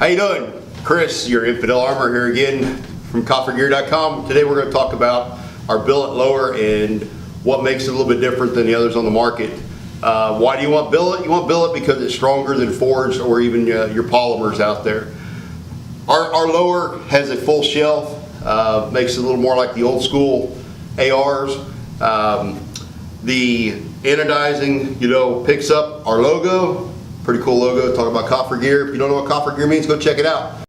How you doing? Chris, your Infidel Armor here again from KafirGear.com. Today we're going to talk about our billet lower and what makes it a little bit different than the others on the market. Why do you want billet? You want billet because it's stronger than forged or even your polymers out there. Our lower has a full shelf, makes it a little more like the old school ARs. The anodizing, picks up our logo. Pretty cool logo. Talk about Kafir Gear. If you don't know what Kafir Gear means, go check it out.